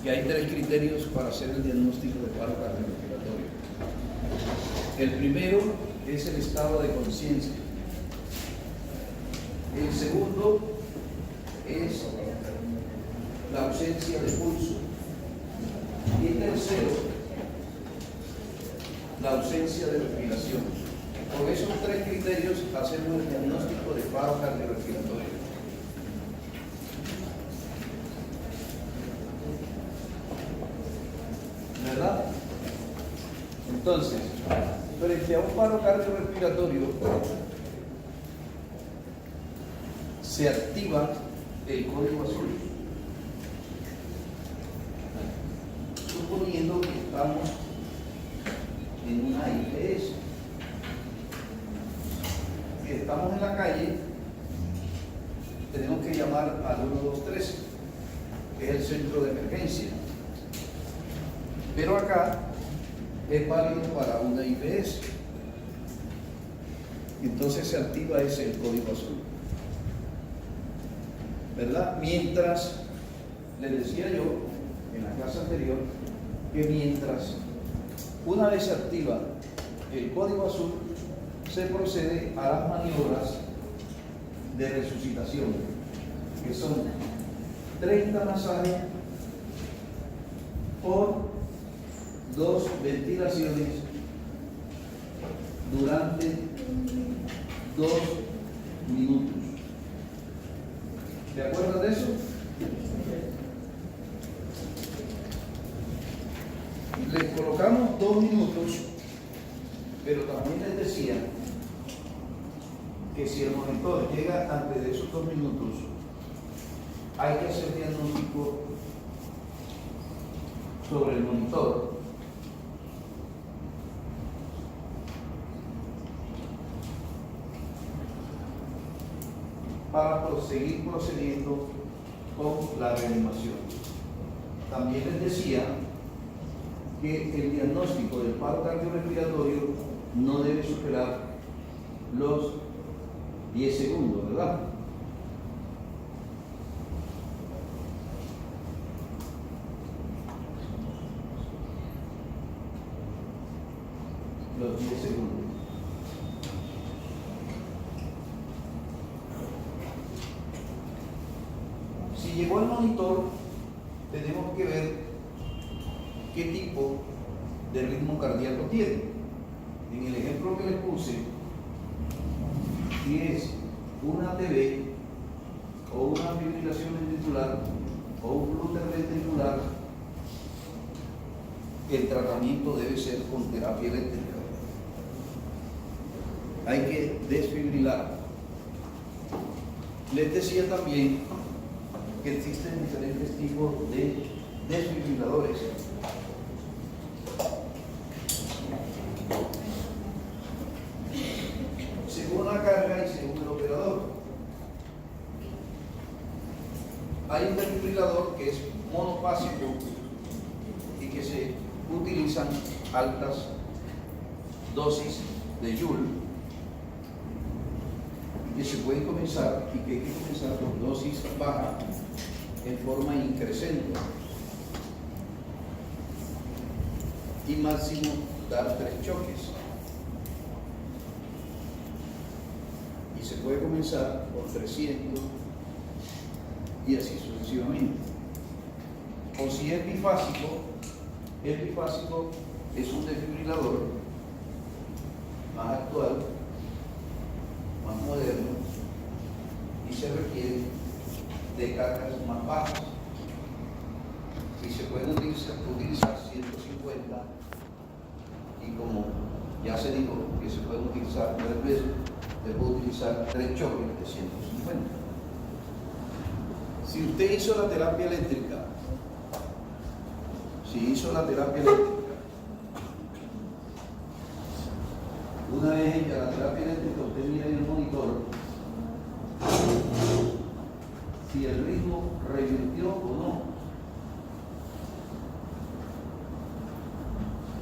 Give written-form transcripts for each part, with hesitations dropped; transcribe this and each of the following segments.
que hay 3 criterios para hacer el diagnóstico de paro cardiorrespiratorio. El primero es el estado de conciencia. El segundo es la ausencia de pulso. Y el tercero, la ausencia de respiración. Con esos 3 criterios hacemos el diagnóstico de paro cardiorrespiratorio. ¿Verdad? Entonces, frente a un paro cardiorrespiratorio, se activa el código azul. Suponiendo que estamos en una IPS, que estamos en la calle, tenemos que llamar al 123, que es el centro de emergencia. Pero acá es válido para una IPS. Entonces se activa ese el código azul. ¿Verdad? Mientras, les decía yo en la clase anterior, que mientras una vez se activa el código azul, se procede a las maniobras de resucitación, que son 30 masajes por 2 ventilaciones durante 2 minutos. ¿De acuerdo de eso? Les colocamos 2 minutos, pero también les decía que si el monitor llega antes de esos 2 minutos, hay que hacer diagnóstico sobre el monitor. Para seguir procediendo con la reanimación. También les decía que el diagnóstico del paro cardiorrespiratorio no debe superar los 10 segundos, ¿verdad? Los 10 segundos. Si llegó el monitor, tenemos que ver qué tipo de ritmo cardíaco tiene. En el ejemplo que les puse, si es una ATV o una fibrilación ventricular o un flúter ventricular, el tratamiento debe ser con terapia eléctrica. Hay que desfibrilar. Les decía también que existen diferentes tipos de desfibriladores. Según la carga y según el operador. Hay un desfibrilador que es monofásico y que se utilizan altas dosis de Joule, y que se puede comenzar y que hay que comenzar con dosis baja en forma increscente y máximo dar 3 choques, y se puede comenzar con 300 y así sucesivamente. O si es bifásico, el bifásico es un desfibrilador más actual, más moderno, y se requiere de cargas más bajas, y se pueden utilizar 150, y como ya se dijo que se pueden utilizar 3 veces, se puede utilizar 3 choques de 150. Si usted hizo la terapia eléctrica, una vez hecha la terapia eléctrica, usted mira en el monitor si el ritmo revirtió o no.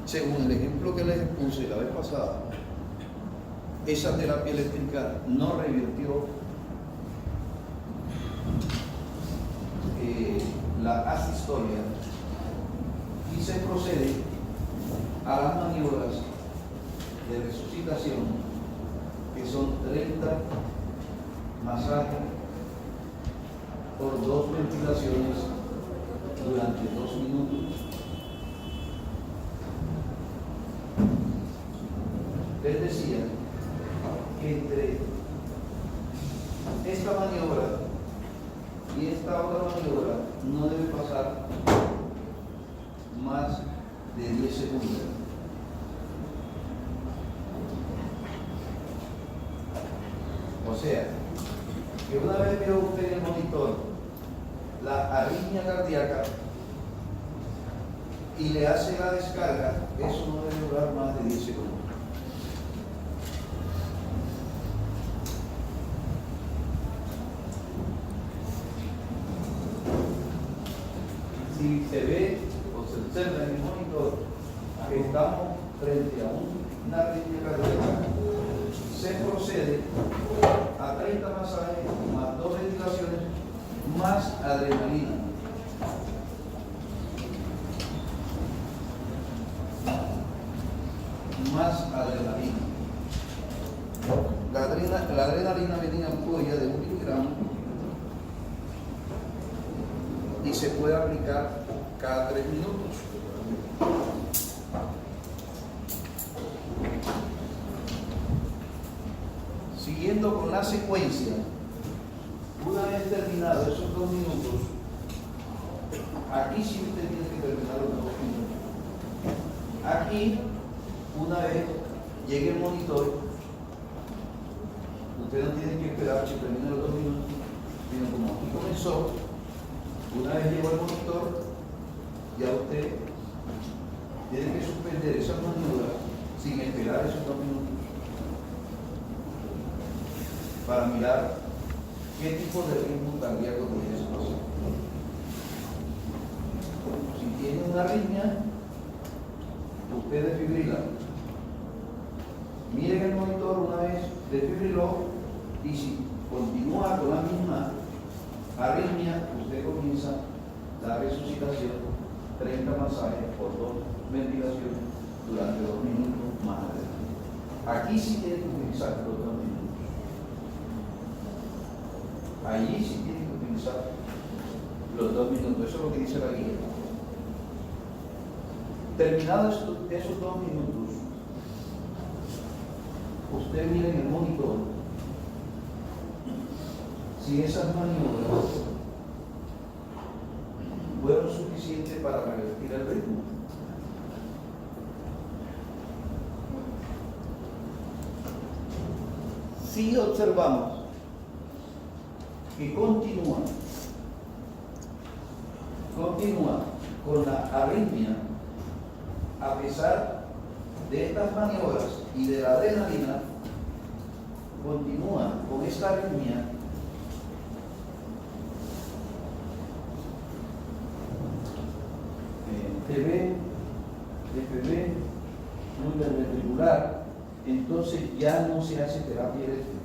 Según el ejemplo que les puse la vez pasada, esa terapia eléctrica no revirtió la asistolia y se procede a las maniobras de resucitación, que son 30 masajes por 2 ventilaciones durante 2 minutos. Les decía que entre esta maniobra y esta otra maniobra no debe pasar más de 10 segundos. O sea, que una vez vio usted en el monitor la arritmia cardíaca y le hace la descarga, eso no debe durar más de 10 segundos. Si se ve o se observa en el monitor que estamos frente a una arritmia cardíaca, se procede a 30 masajes más 2 ventilaciones más adrenalina. Más adrenalina. La adrenalina viene en ampolla de 1 miligramo y se puede aplicar cada 3 minutos. Siguiendo con la secuencia, una vez terminados esos 2 minutos, aquí sí usted tiene que terminar los 2 minutos. Aquí, una vez llegue el monitor, usted no tiene que esperar que termine los 2 minutos, sino como aquí comenzó, una vez llegó el monitor, ya usted tiene que suspender esa maniobra sin esperar esos 2 minutos para mirar qué tipo de ritmo cardíaco tiene ese paciente. Si tiene una arritmia, usted desfibrila. Miren el monitor una vez, desfibriló, y si continúa con la misma arritmia, usted comienza la resucitación, 30 masajes por 2 ventilaciones durante 2 minutos más adelante. Aquí sí tiene que utilizar los 2 minutos. Allí sí tiene que utilizar los 2 minutos. Eso es lo que dice la guía. Terminados esos 2 minutos, usted mire en el monitor si esas maniobras fueron suficientes para revertir el ritmo. Si observamos que continúa con la arritmia a pesar de estas maniobras y de la adrenalina, continúa con esta arritmia, TB, FB, muy ventricular, entonces ya no se hace terapia eléctrica.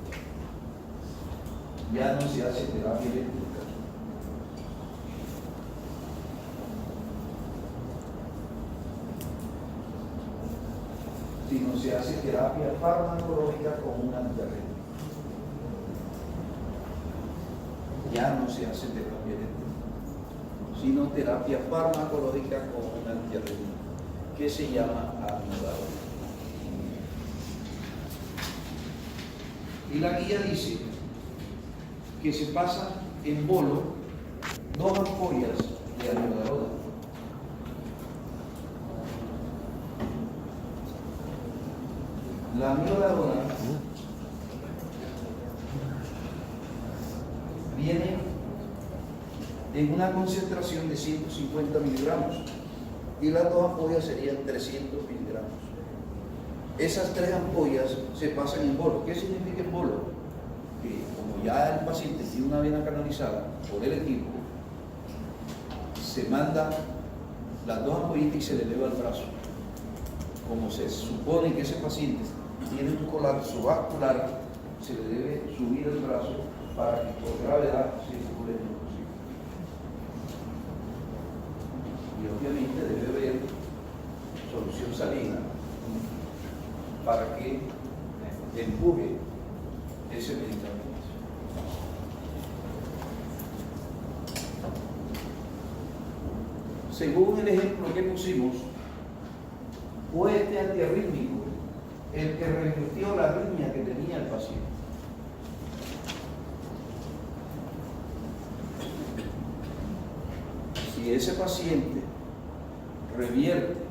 Ya no se hace terapia eléctrica. Sino se hace terapia farmacológica con un antiarrítmico. Ya no se hace terapia eléctrica, sino terapia farmacológica con un antiarrítmico, que se llama amiodarona. Y la guía dice que se pasa en bolo 2 ampollas de amiodarona. La amiodarona viene en una concentración de 150 miligramos y las 2 ampollas serían 300 miligramos. Esas 3 ampollas se pasan en bolo. ¿Qué significa en bolo? Que como ya el paciente tiene una vena canalizada por el equipo, se manda las 2 ampollitas y se le eleva el brazo. Como se supone que ese paciente tiene un colapso vascular, se le debe subir el brazo para que por gravedad se circule lo posible. Y obviamente debe ver su salida para que empuje ese medicamento. Según el ejemplo que pusimos, fue este antiarrítmico el que revirtió la arritmia que tenía el paciente. Si ese paciente revierte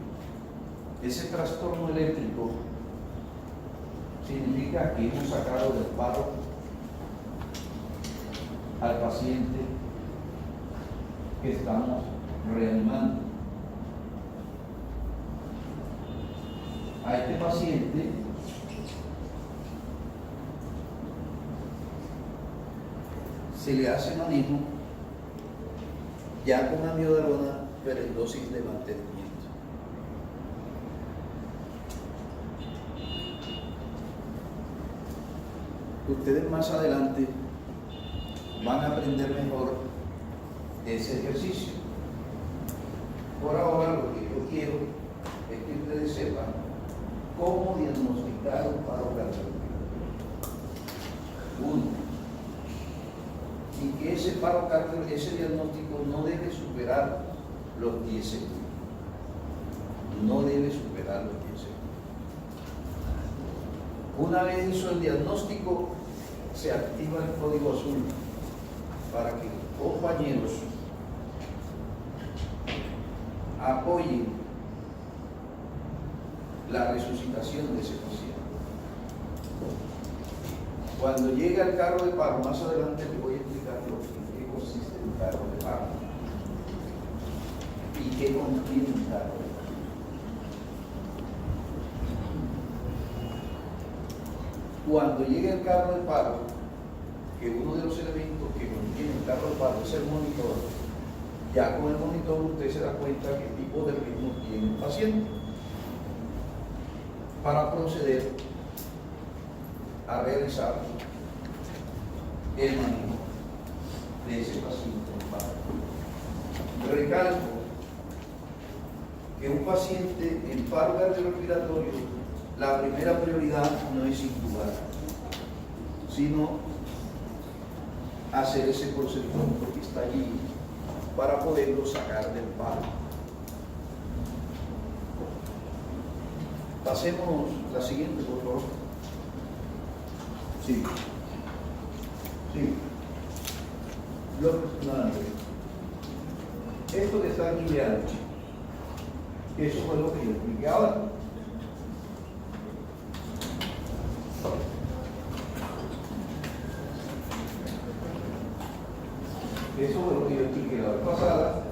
ese trastorno eléctrico, significa que hemos sacado del paro al paciente que estamos reanimando. A este paciente se le hace manejo ya con amiodarona, pero en dosis de mantenimiento. Ustedes más adelante van a aprender mejor ese ejercicio. Por ahora lo que yo quiero es que ustedes sepan cómo diagnosticar un paro cardiorrespiratorio. Uno, y que ese paro cardiorrespiratorio, ese diagnóstico no debe superar los 10 segundos. No debe superar los 10 segundos. Una vez hizo el diagnóstico, se activa el código azul para que compañeros apoyen la resucitación de ese paciente. Cuando llegue al carro de paro, más adelante les voy a explicar en qué consiste un carro de paro y qué contiene un carro de paro. Cuando llegue el carro de paro, que uno de los elementos que contiene el carro de paro es el monitor, ya con el monitor usted se da cuenta qué tipo de ritmo tiene el paciente para proceder a realizar el manejo de ese paciente en paro. Recalco que un paciente en paro cardiorrespiratorio, la primera prioridad no es intubar, sino hacer ese procedimiento que está allí para poderlo sacar del paro. Pasemos la siguiente, por favor. Sí. Sí. Esto que está aquí de ancho, eso fue lo que yo expliqué ahora. Eso fue lo que yo expliqué la vez pasada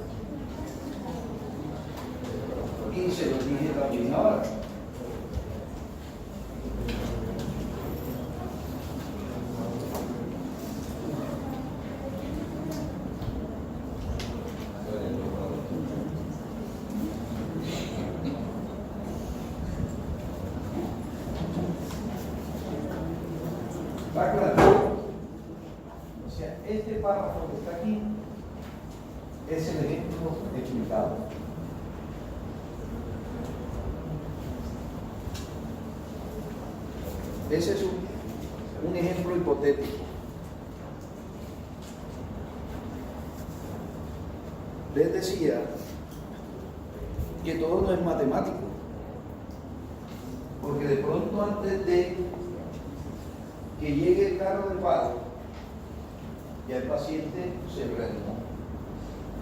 y se lo dije también ahora. ¿Está claro? O sea, este párrafo que está aquí es el ejemplo explicado. Ese es un ejemplo hipotético. Les decía que todo no es matemático, porque de pronto antes de que llegue el carro de paro, ya el paciente se reanimó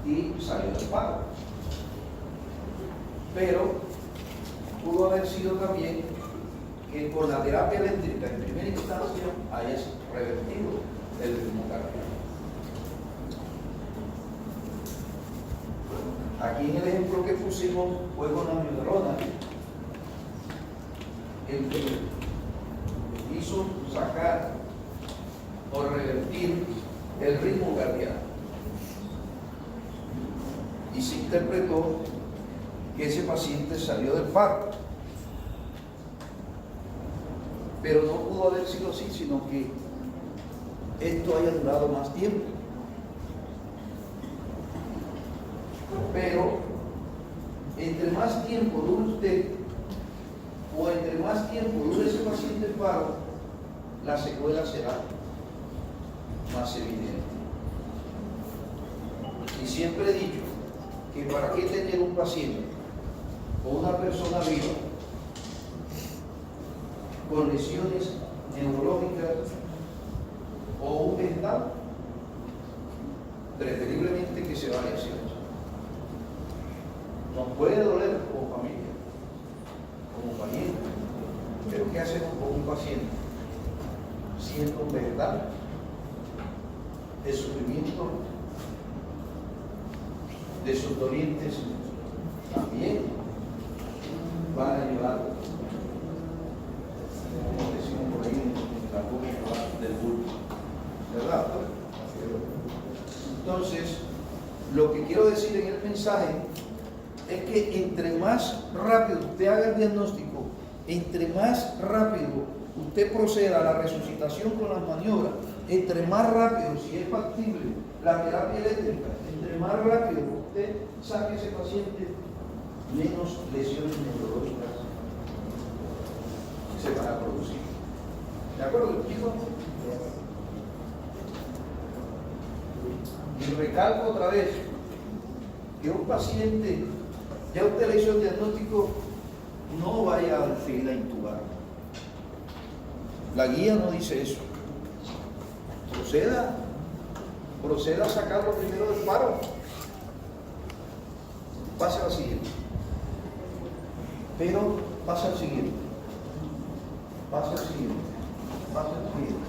y salió del paro. Pero pudo haber sido también que con la terapia eléctrica en primera instancia hayas revertido el ritmo cardíaco. Aquí en el ejemplo que pusimos fue con amiodarona, el que hizo sacar o revertir el ritmo cardíaco y se interpretó que ese paciente salió del paro, pero no pudo haber sido así, sino que esto haya durado más tiempo. Pero entre más tiempo dure usted o entre más tiempo dure ese paciente en paro, la secuela será más evidente. Y siempre he dicho que para qué tener un paciente o una persona viva con lesiones neurológicas o un mental, preferiblemente que se vaya hacia eso. Nos puede doler como familia, como pariente, pero ¿qué hacemos con un paciente siendo un vegetal? El sufrimiento de sus dolientes también van a llevar, como decimos por ahí, en la boca del bulto, ¿verdad? Entonces, lo que quiero decir en el mensaje es que entre más rápido usted haga el diagnóstico, entre más rápido usted proceda a la resucitación con las maniobras, entre más rápido, si es factible, la terapia eléctrica, entre más rápido usted saque a ese paciente, menos lesiones neurológicas se van a producir. ¿De acuerdo, chicos? Y recalco otra vez que un paciente, ya usted le hizo el diagnóstico, no vaya al fila a intubar. La guía no dice eso. Proceda a sacarlo primero del paro. Pasa al siguiente. Pero pasa al siguiente. Pasa al siguiente. Pasa al siguiente.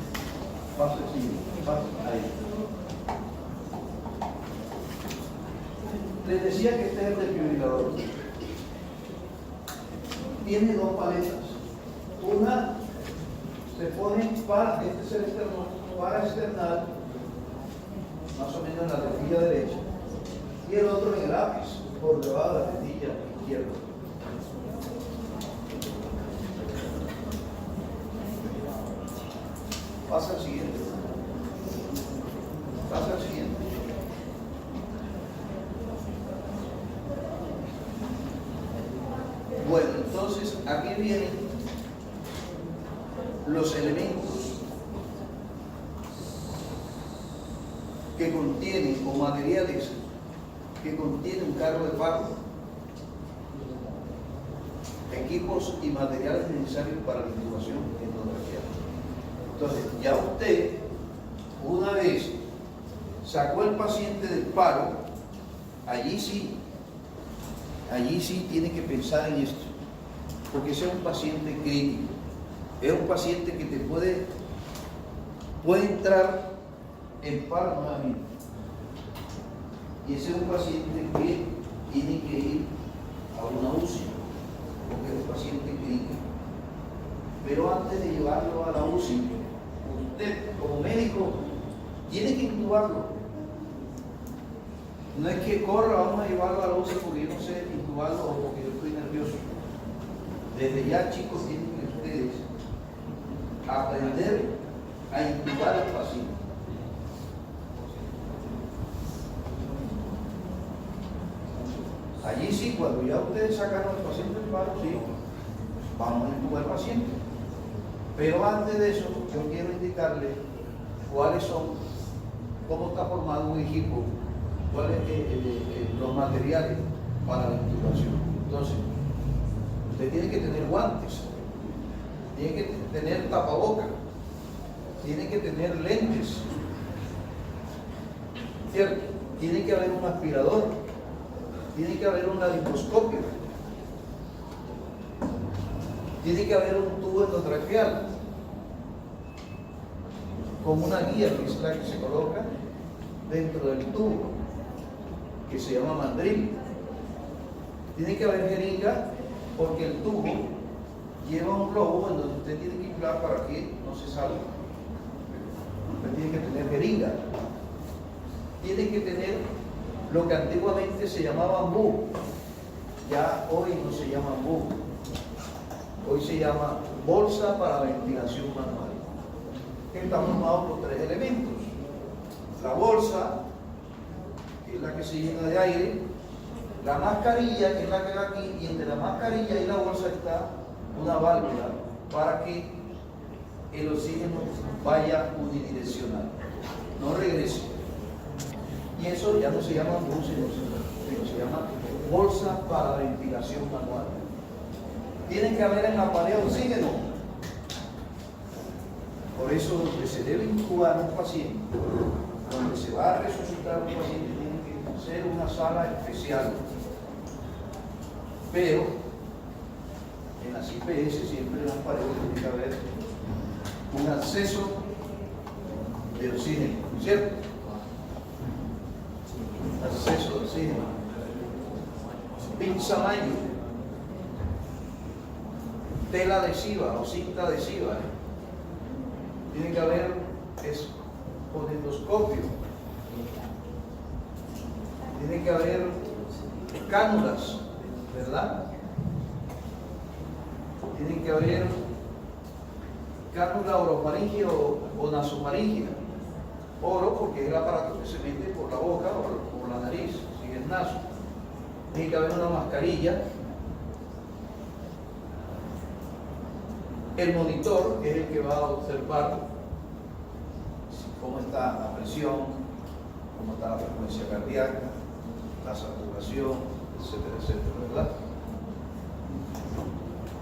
Pasa al siguiente. Pasa ahí. Les decía que este es el desfibrilador. Tiene dos paletas. Una se pone para, este es el externo, para external, más o menos en la tetilla derecha, y el otro en el ápice, por debajo de la tetilla izquierda. Pasa al siguiente. Pasa al siguiente. Bueno, entonces aquí vienen los elementos que contienen, o materiales que contienen un carro de paro, equipos y materiales necesarios para la intubación endotraqueal. Entonces, ya usted, una vez sacó el paciente del paro, allí sí tiene que pensar en esto, porque ese es un paciente crítico, es un paciente que te puede entrar en paro nuevamente, y ese es un paciente que tiene que ir a una UCI, porque es un paciente crítico. Pero antes de llevarlo a la UCI, usted como médico tiene que intubarlo. No es que corra, vamos a llevarlo a la UCI porque yo no sé intubarlo o porque yo estoy nervioso. Desde ya, chicos, tienen que ustedes aprender a intubar al paciente. Allí sí, cuando ya ustedes sacaron al paciente del paro, sí, vamos a intubar al paciente. Pero antes de eso, yo quiero indicarles cuáles son, cómo está formado un equipo, cuáles son los materiales para la intubación. Entonces, usted tiene que tener guantes, tiene que tener tapabocas, tiene que tener lentes, ¿cierto? Tiene que haber un aspirador, tiene que haber un laringoscopio, tiene que haber un tubo endotraqueal con una guía que es la que se coloca dentro del tubo, que se llama mandril. Tiene que haber jeringa porque el tubo lleva un globo en donde usted tiene que inflar para que no se salga. Usted tiene que tener jeringa. Tiene que tener lo que antiguamente se llamaba bambú. Ya hoy no se llama bambú. Hoy se llama bolsa para ventilación manual, que está formado por tres elementos. La bolsa, que es la que se llena de aire, la mascarilla, que es la que va aquí, y entre la mascarilla y la bolsa está una válvula para que el oxígeno vaya unidireccional, no regrese. Y eso ya no se llama bus, sino se llama bolsa para ventilación manual. Tiene que haber en la pared oxígeno. Por eso donde se debe incubar un paciente, donde se va a resucitar un paciente, tiene que ser una sala especial. Pero en las IPS siempre en las paredes tiene que haber un acceso de oxígeno, ¿cierto? Acceso de oxígeno. Pinza mayo, tela adhesiva o cinta adhesiva. Tiene que haber fonendoscopio. Tiene que haber cánulas, ¿verdad? Tiene que haber cánula orofaringia o nasofaringia. Oro porque es el aparato que se mete por la boca o por la nariz, si es naso. Tiene que haber una mascarilla. El monitor, que es el que va a observar cómo está la presión, cómo está la frecuencia cardíaca, la saturación, etcétera, etcétera, ¿verdad?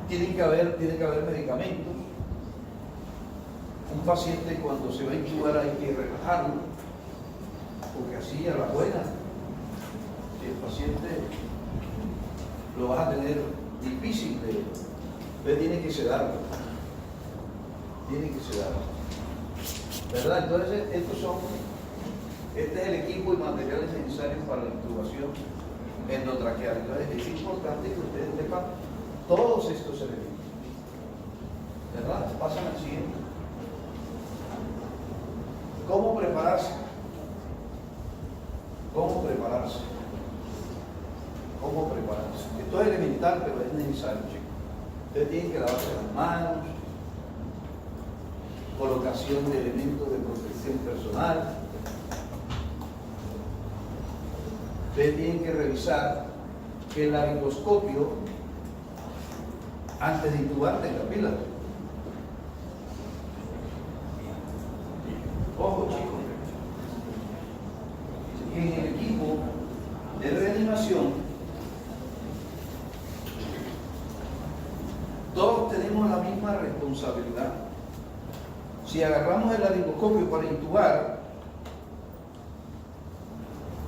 Tiene que haber medicamentos. Un paciente cuando se va a intubar hay que relajarlo, porque así a la buena, si el paciente lo vas a tener difícil entonces tiene que sedarlo. ¿Verdad? Entonces este es el equipo y materiales necesarios para la intubación endotraqueal. Entonces es importante que ustedes sepan todos estos elementos. ¿Verdad? Pasan al siguiente. ¿Cómo prepararse? Esto es elemental, pero es necesario, chicos. Ustedes tienen que lavarse las manos, colocación de elementos de protección personal. Ustedes tienen que revisar que el laringoscopio, antes de intubar, tenga pila. Ojo, chicos. En el equipo de reanimación, todos tenemos la misma responsabilidad. Si agarramos el laringoscopio para intubar,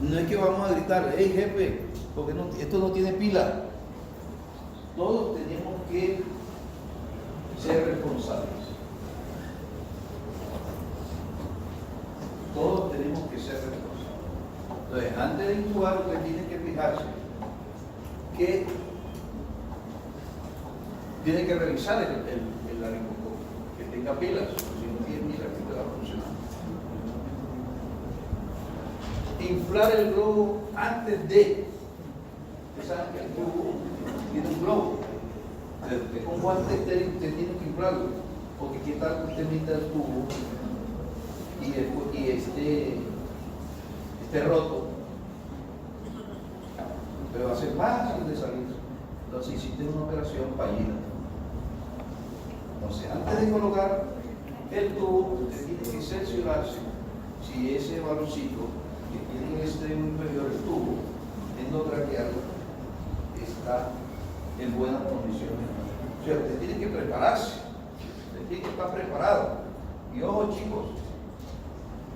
no es que vamos a gritar, hey jefe, porque esto no tiene pila. Todos tenemos que ser responsables. Todos tenemos que ser responsables. Entonces, antes de intubar, usted tiene que fijarse que tiene que revisar el laringoscopio, que tenga pilas, si no tiene pilas, que va a funcionar. Inflar el globo antes de. Ustedes saben que el globo tiene un globo. Usted con guantes usted tiene que inflarlo, porque qué tal que usted meta el tubo y esté roto, pero va a ser fácil de salir. Entonces hiciste una operación fallida. Entonces, antes de colocar el tubo, usted tiene que cerciorarse si ese baloncito que tiene en el extremo inferior el tubo endotraqueal está en buenas condiciones. O sea, usted tiene que prepararse, usted tiene que estar preparado. Y ojo, chicos,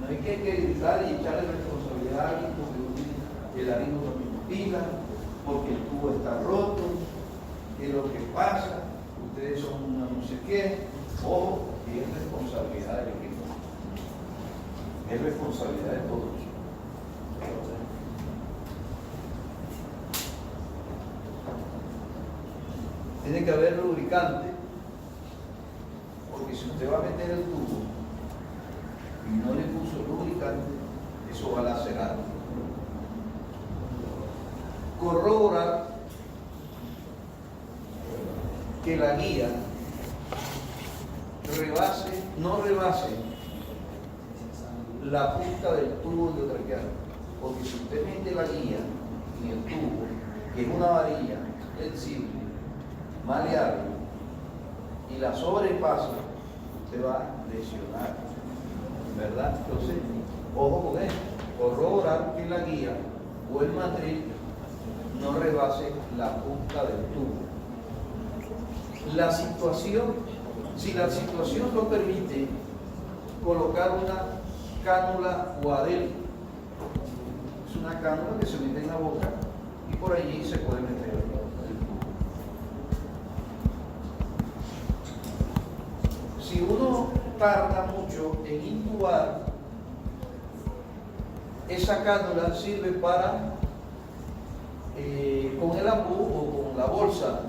no hay que gritar y echarle responsabilidad a alguien porque el laringo no tiene pila, porque el tubo está roto, que es lo que pasa, ustedes son una no sé qué. Ojo, y es responsabilidad del equipo, es responsabilidad de todos. Tiene que haber lubricante, porque si usted va a meter el tubo y no le puso lubricante, eso va a lacerar. Corroborar que la guía no rebase la punta del tubo endotraqueal, porque si usted mete la guía en el tubo, que es una varilla flexible, maleable, y la sobrepasa, se va a lesionar, ¿verdad? Entonces, ojo con eso, corroborar que la guía o el matriz no rebase la punta del tubo. La situación, si la situación lo permite, colocar una cánula Guadel. Es una cánula que se mete en la boca y por allí se puede meter el tubo. Si uno tarda mucho en intubar, esa cánula sirve para, con el ampú o con la bolsa,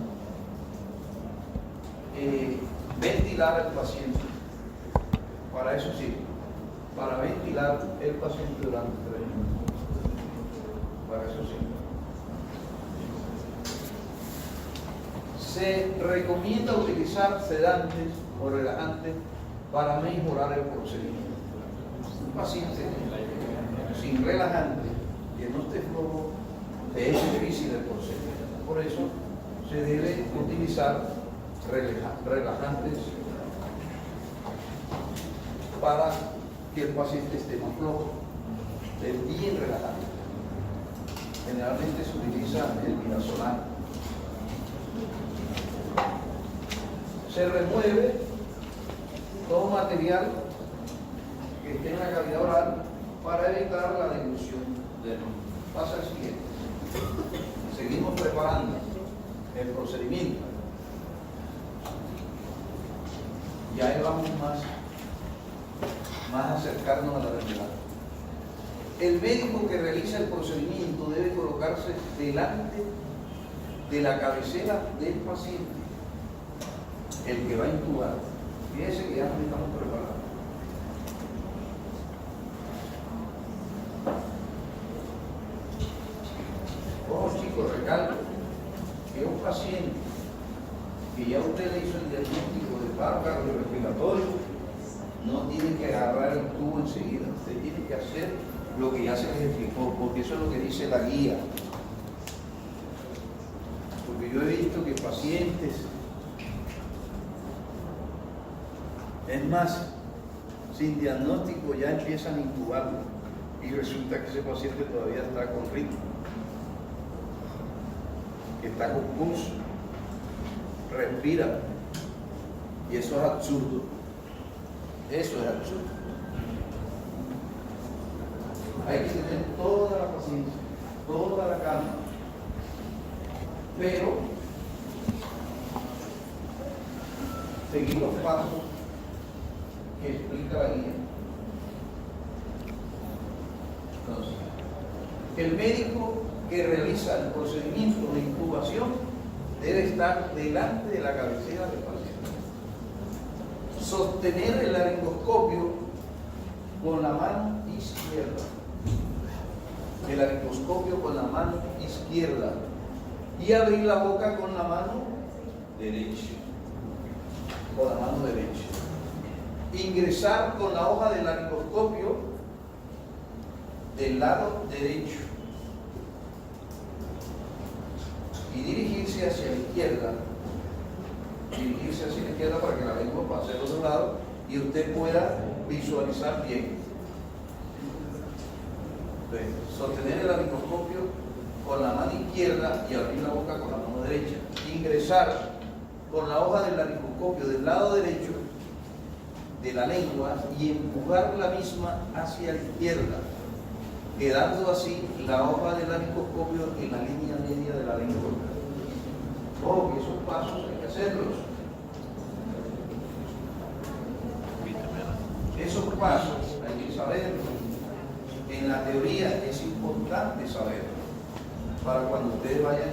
ventilar al paciente. Para eso sirve, para ventilar el paciente durante 3 minutos. Para eso sirve. Se recomienda utilizar sedantes o relajantes para mejorar el procedimiento. Un paciente sin relajante, que no esté flojo, es difícil el procedimiento. Por eso se debe utilizar relajantes para que el paciente esté más flojo, es bien relajante. Generalmente se utiliza el midazolam. Se remueve todo material que esté en la cavidad oral para evitar la dilución del hongo. Pasa el siguiente. Seguimos preparando el procedimiento. Ya ahí vamos más a acercarnos a la realidad. El médico que realiza el procedimiento debe colocarse delante de la cabecera del paciente, el que va a intubar. Fíjense que ya nos estamos preparados. Ojo chicos, recalco que un paciente que ya usted le hizo el diagnóstico de paro cardiorrespiratorio no tiene que agarrar el tubo enseguida. Usted tiene que hacer lo que ya se les explicó, porque eso es lo que dice la guía. Porque yo he visto que pacientes, es más, sin diagnóstico ya empiezan a intubarlo y resulta que ese paciente todavía está con ritmo, que está con pulso, respira, y eso es absurdo. Eso es absurdo. Hay que tener toda la paciencia, toda la calma, pero seguir los pasos que explica la guía. Entonces, el médico que realiza el procedimiento de intubación debe estar delante de la cabecera del paciente. Sostener el laringoscopio con la mano izquierda. El laringoscopio con la mano izquierda. Y abrir la boca con la mano derecha. Con la mano derecha. Ingresar con la hoja del laringoscopio del lado derecho. Y dirigirse hacia la izquierda. Dirigirse hacia la izquierda para que la lengua pase al otro lado y usted pueda visualizar bien. Entonces, sostener el laringoscopio con la mano izquierda y abrir la boca con la mano derecha. Ingresar con la hoja del laringoscopio del lado derecho de la lengua y empujar la misma hacia la izquierda, quedando así la hoja del laringoscopio en la línea media de la lengua. Ojo, que esos pasos hay que hacerlos. Esos pasos hay que saberlos. En la teoría es importante saberlo para cuando ustedes vayan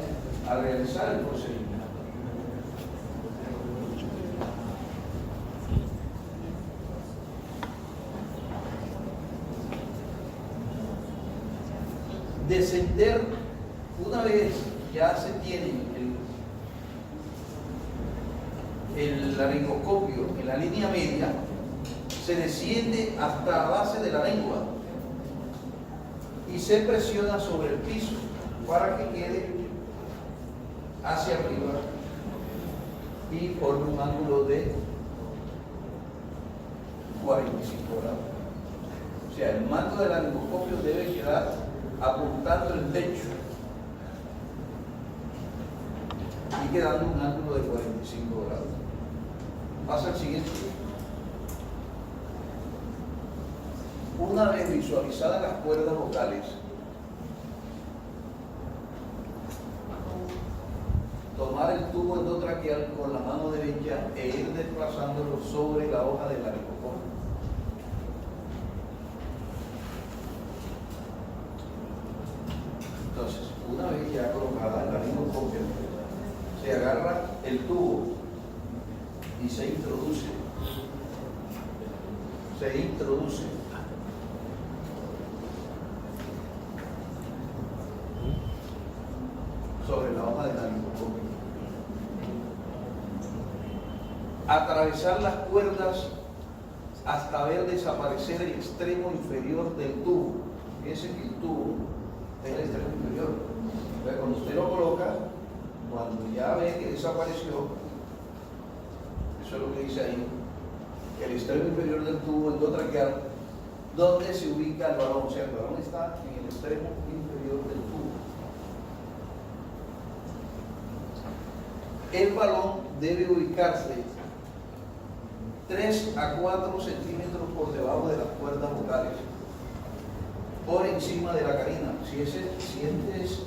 a realizar el procedimiento. Descender, una vez ya se tiene el laringoscopio en la línea media, se desciende hasta la base de la lengua y se presiona sobre el piso para que quede hacia arriba y forma un ángulo de 45 grados. O sea, el manto del laringoscopio debe quedar apuntando el techo y quedando un ángulo de 45 grados. Pasa al siguiente. Una vez visualizadas las cuerdas vocales, tomar el tubo endotraqueal con la mano derecha e ir desplazándolo sobre la hoja del laringoscopio. Entonces, una vez ya colocada el laringoscopio, se agarra el tubo y se introduce sobre la hoja del laringoscopio. Atravesar las cuerdas hasta ver desaparecer el extremo inferior del tubo. Fíjense que el tubo es el extremo inferior. Entonces, cuando usted lo coloca, cuando ya ve que desapareció, eso es lo que dice ahí, el extremo inferior del tubo endotraqueal, donde se ubica el balón. O sea, el balón está en el extremo inferior del tubo. El balón debe ubicarse 3 a 4 centímetros por debajo de las cuerdas vocales, por encima de la carina. Si esta es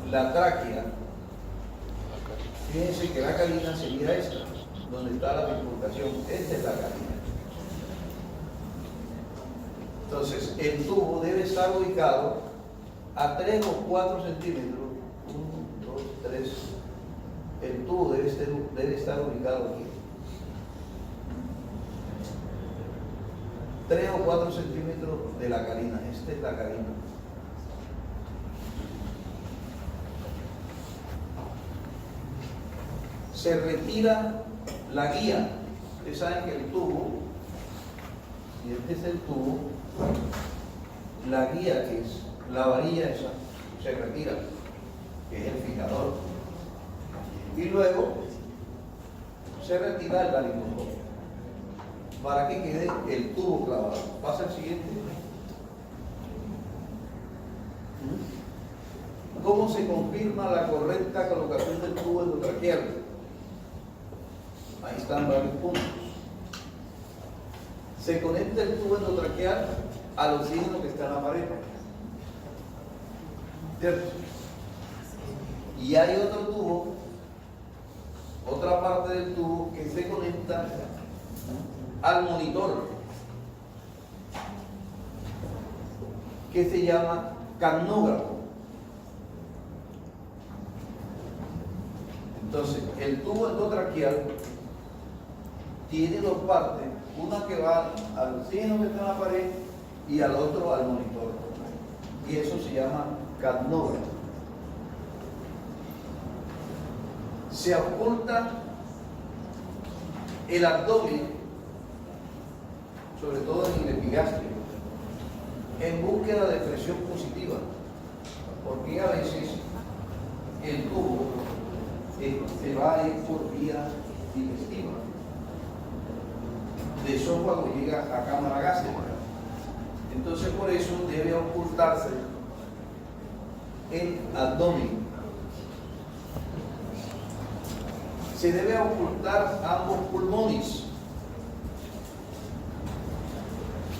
la tráquea, fíjense que la carina sería esta, donde está la bifurcación. Esta es la carina. Entonces, el tubo debe estar ubicado a 3 o 4 centímetros. 1, 2, 3. El tubo debe estar ubicado aquí. 3 o 4 centímetros de la carina. Esta es la carina. Se retira la guía. Ustedes saben que el tubo, y este es el tubo, la guía, que es la varilla esa, se retira, que es el fijador. Y luego se retira el laringoscopio para que quede el tubo clavado. Pasa al siguiente. ¿Cómo se confirma la correcta colocación del tubo endotraqueal? Ahí están varios puntos. Se conecta el tubo endotraqueal al oxígeno que está en la pared, ¿cierto? Y hay otro tubo, otra parte del tubo que se conecta al monitor, que se llama capnógrafo. Entonces, el tubo endotraqueal tiene dos partes, una que va al oxígeno que está en la pared y al otro al monitor. Y eso se llama capnógrafo. Se oculta el abdomen, sobre todo en el epigastrio, en búsqueda de presión positiva, porque a veces el tubo se va a ir por vía digestiva. De eso cuando llega a cámara gástrica. Entonces, por eso debe ocultarse el abdomen. Se debe ocultar ambos pulmones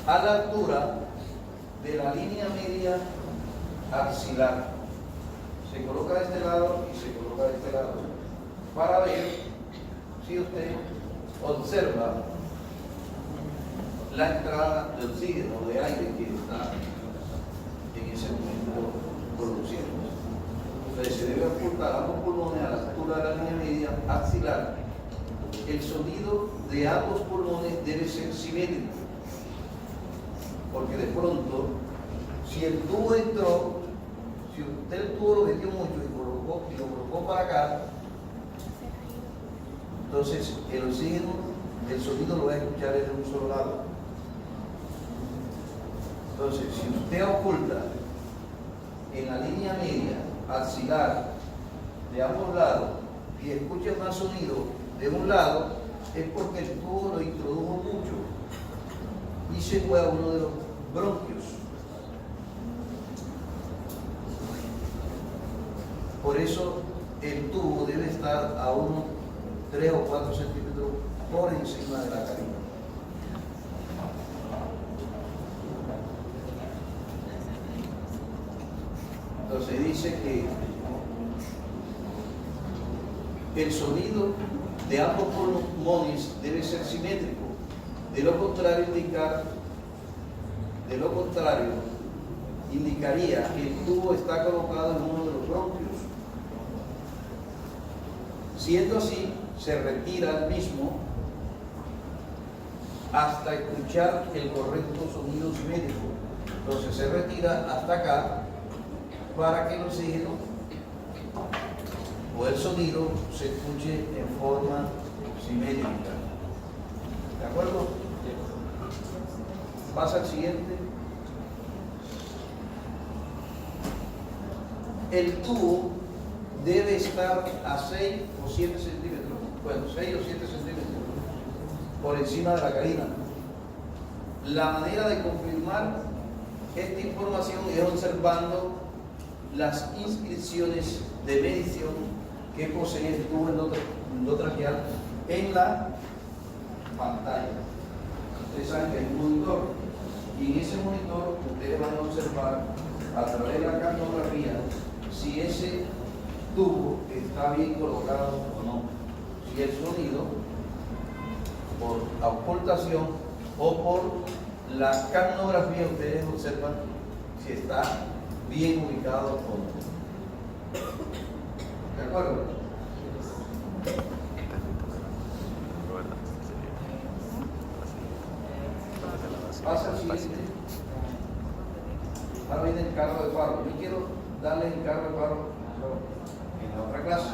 a la altura de la línea media axilar. Se coloca de este lado y se coloca de este lado para ver si usted observa la entrada de oxígeno, de aire que está en ese momento produciendo. Entonces se debe ocultar ambos pulmones a la altura de la línea media axilar. El sonido de ambos pulmones debe ser simétrico, porque de pronto, si el tubo entró, si usted el tubo lo metió mucho y lo colocó para acá, entonces el oxígeno, el sonido lo va a escuchar desde un solo lado. Entonces, si usted oculta en la línea media axilar de ambos lados y escucha más sonido de un lado, es porque el tubo lo introdujo mucho y se fue a uno de los bronquios. Por eso el tubo debe estar a unos 3 o 4 centímetros por encima de la carina. Entonces dice que el sonido de ambos pulmones debe ser simétrico. De lo contrario indicaría que el tubo está colocado en uno de los bronquios. Siendo así, se retira el mismo hasta escuchar el correcto sonido simétrico. Entonces se retira hasta acá para que el oxígeno o el sonido se escuche en forma simétrica. ¿De acuerdo? Pasa al siguiente. El tubo debe estar a 6 o 7 centímetros, bueno, 6 o 7 centímetros por encima de la carina. La manera de confirmar esta información es observando las inscripciones de medición que posee el tubo endotraqueal en la pantalla. Ustedes saben que hay un monitor y en ese monitor ustedes van a observar a través de la cartografía si ese tubo está bien colocado o no, si el sonido por auscultación o por la capnografía ustedes observan si está bien ubicado o no. ¿De acuerdo? Pasa al siguiente. Ahora viene el carro de paro. Yo quiero darle el carro de paro en la otra clase.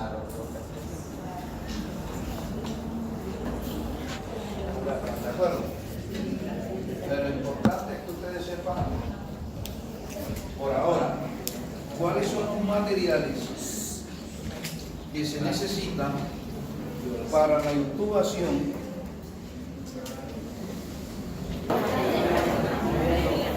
¿De acuerdo? Pero lo importante es que ustedes sepan, por ahora, cuáles son los materiales que se necesitan para la intubación